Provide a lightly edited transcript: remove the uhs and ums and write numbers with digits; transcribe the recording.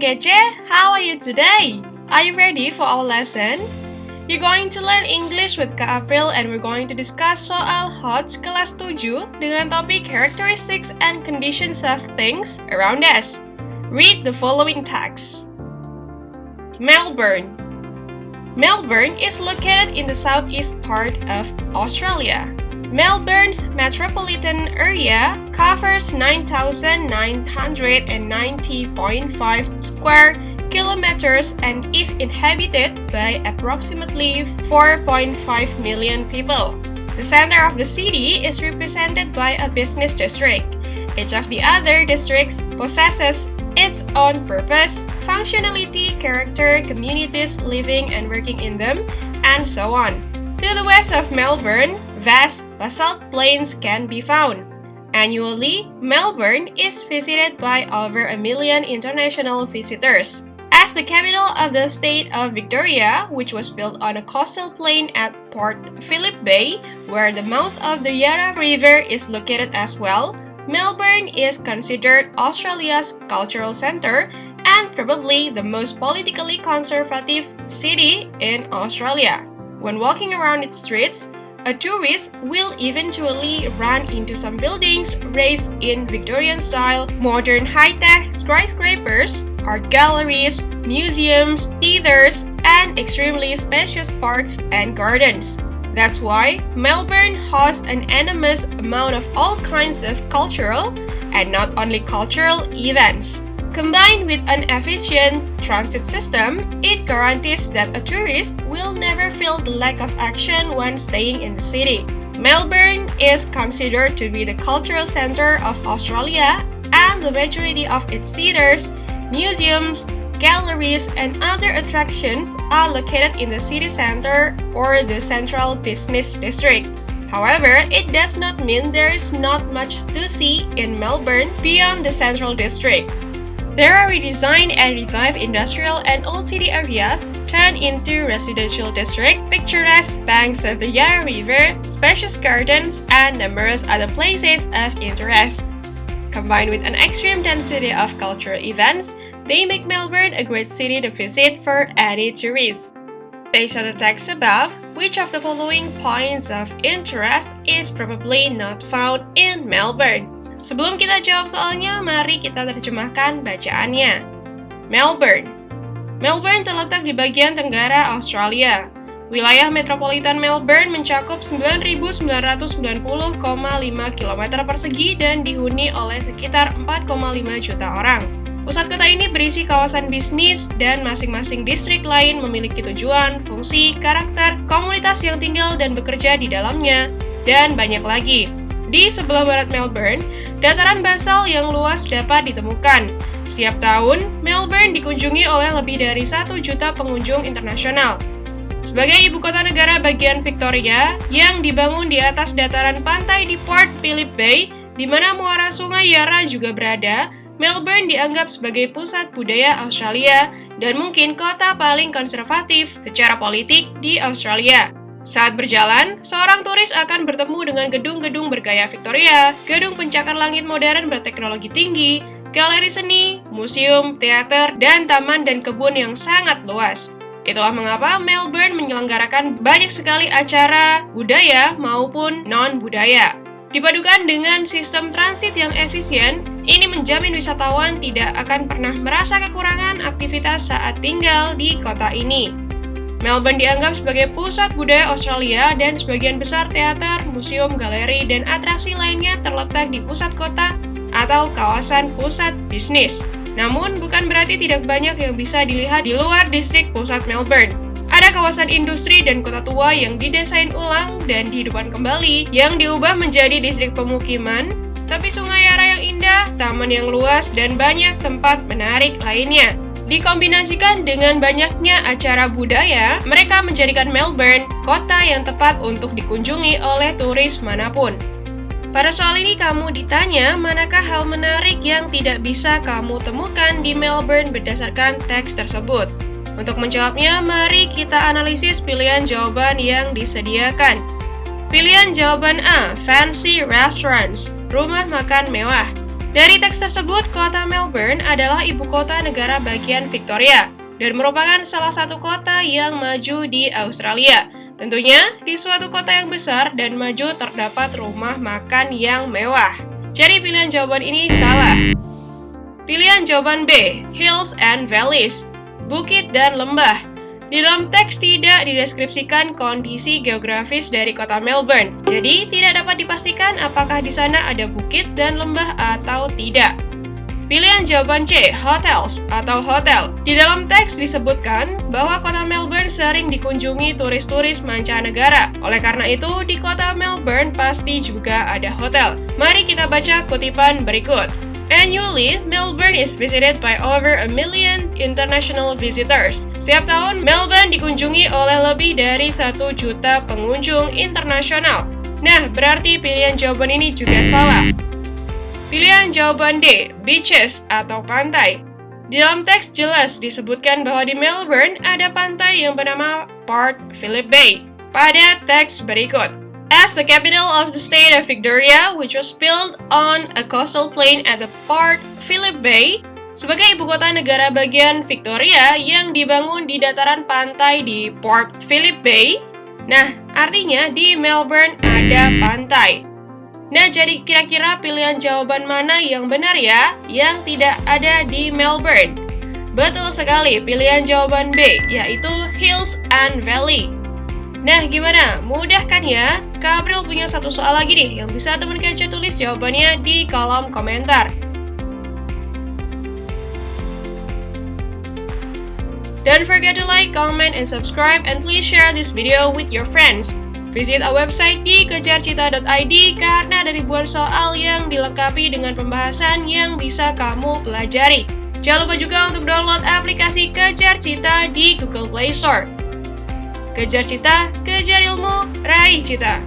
kece, how are you today? Are you ready for our lesson? You're going to learn English with Kak April and we're going to discuss soal HOTS kelas 7 dengan topik Characteristics and Conditions of Things Around Us. Read the following text. Melbourne. Melbourne is located in the southeast part of Australia. Melbourne's metropolitan area covers 9,990.5 square kilometers and is inhabited by approximately 4.5 million people. The center of the city is represented by a business district. Each of the other districts possesses its own purpose, functionality, character, communities living and working in them, and so on. To the west of Melbourne, vast basalt plains can be found. Annually, Melbourne is visited by over 1 million international visitors. As the capital of the state of Victoria, which was built on a coastal plain at Port Phillip Bay, where the mouth of the Yarra River is located as well, Melbourne is considered Australia's cultural center and probably the most politically conservative city in Australia. When walking around its streets, a tourist will eventually run into some buildings raised in Victorian-style, modern high-tech skyscrapers, art galleries, museums, theaters, and extremely spacious parks and gardens. That's why Melbourne hosts an enormous amount of all kinds of cultural, and not only cultural, events. Combined with an efficient transit system, it guarantees that a tourist will never feel the lack of action when staying in the city. Melbourne is considered to be the cultural center of Australia, and the majority of its theaters, museums, galleries, and other attractions are located in the city center or the central business district. However, it does not mean there is not much to see in Melbourne beyond the central district. There are redesigned and revived industrial and old city areas turned into residential districts, picturesque banks of the Yarra River, spacious gardens, and numerous other places of interest. Combined with an extreme density of cultural events, they make Melbourne a great city to visit for any tourist. Based on the text above, which of the following points of interest is probably not found in Melbourne? Sebelum kita jawab soalnya, mari kita terjemahkan bacaannya. Melbourne. Melbourne terletak di bagian tenggara Australia. Wilayah metropolitan Melbourne mencakup 9.990,5 km persegi dan dihuni oleh sekitar 4,5 juta orang. Pusat kota ini berisi kawasan bisnis dan masing-masing distrik lain memiliki tujuan, fungsi, karakter, komunitas yang tinggal dan bekerja di dalamnya, dan banyak lagi. Di sebelah barat Melbourne, dataran basal yang luas dapat ditemukan. Setiap tahun, Melbourne dikunjungi oleh lebih dari 1 juta pengunjung internasional. Sebagai ibu kota negara bagian Victoria, yang dibangun di atas dataran pantai di Port Phillip Bay, di mana muara sungai Yarra juga berada, Melbourne dianggap sebagai pusat budaya Australia dan mungkin kota paling konservatif secara politik di Australia. Saat berjalan, seorang turis akan bertemu dengan gedung-gedung bergaya Victoria, gedung pencakar langit modern berteknologi tinggi, galeri seni, museum, teater, dan taman dan kebun yang sangat luas. Itulah mengapa Melbourne menyelenggarakan banyak sekali acara budaya maupun non-budaya. Dipadukan dengan sistem transit yang efisien, ini menjamin wisatawan tidak akan pernah merasa kekurangan aktivitas saat tinggal di kota ini. Melbourne dianggap sebagai pusat budaya Australia dan sebagian besar teater, museum, galeri, dan atraksi lainnya terletak di pusat kota atau kawasan pusat bisnis. Namun, bukan berarti tidak banyak yang bisa dilihat di luar distrik pusat Melbourne. Ada kawasan industri dan kota tua yang didesain ulang dan dihidupkan kembali, yang diubah menjadi distrik pemukiman, tepi sungai Yarra yang indah, taman yang luas, dan banyak tempat menarik lainnya. Dikombinasikan dengan banyaknya acara budaya, mereka menjadikan Melbourne kota yang tepat untuk dikunjungi oleh turis manapun. Pada soal ini kamu ditanya, manakah hal menarik yang tidak bisa kamu temukan di Melbourne berdasarkan teks tersebut? Untuk menjawabnya, mari kita analisis pilihan jawaban yang disediakan. Pilihan jawaban A, fancy restaurants, rumah makan mewah. Dari teks tersebut, kota Melbourne adalah ibu kota negara bagian Victoria dan merupakan salah satu kota yang maju di Australia. Tentunya, di suatu kota yang besar dan maju terdapat rumah makan yang mewah. Jadi pilihan jawaban ini salah. Pilihan jawaban B, hills and valleys, bukit dan lembah. Di dalam teks tidak dideskripsikan kondisi geografis dari kota Melbourne, jadi tidak dapat dipastikan apakah di sana ada bukit dan lembah atau tidak. Pilihan jawaban C, hotels atau hotel. Di dalam teks disebutkan bahwa kota Melbourne sering dikunjungi turis-turis mancanegara. Oleh karena itu, di kota Melbourne pasti juga ada hotel. Mari kita baca kutipan berikut. Annually, Melbourne is visited by over 1 million international visitors. Setiap tahun, Melbourne dikunjungi oleh lebih dari 1 juta pengunjung internasional. Nah, berarti pilihan jawaban ini juga salah. Pilihan jawaban D, beaches atau pantai. Di dalam teks jelas disebutkan bahwa di Melbourne ada pantai yang bernama Port Phillip Bay. Pada teks berikut. As the capital of the state of Victoria, which was built on a coastal plain at the Port Phillip Bay, sebagai ibu kota negara bagian Victoria yang dibangun di dataran pantai di Port Phillip Bay, nah artinya di Melbourne ada pantai. Nah, jadi kira-kira pilihan jawaban mana yang benar ya, yang tidak ada di Melbourne? Betul sekali, pilihan jawaban B, yaitu hills and valley. Nah, gimana? Mudah kan ya? Kak April punya satu soal lagi nih yang bisa teman Kece tulis jawabannya di kolom komentar. Don't forget to like, comment, and subscribe, and please share this video with your friends. Visit our website di kejarcita.id karena ada ribuan soal yang dilengkapi dengan pembahasan yang bisa kamu pelajari. Jangan lupa juga untuk download aplikasi Kejar Cita di Google Play Store. Kejar Cita, kejar ilmu, raih cita.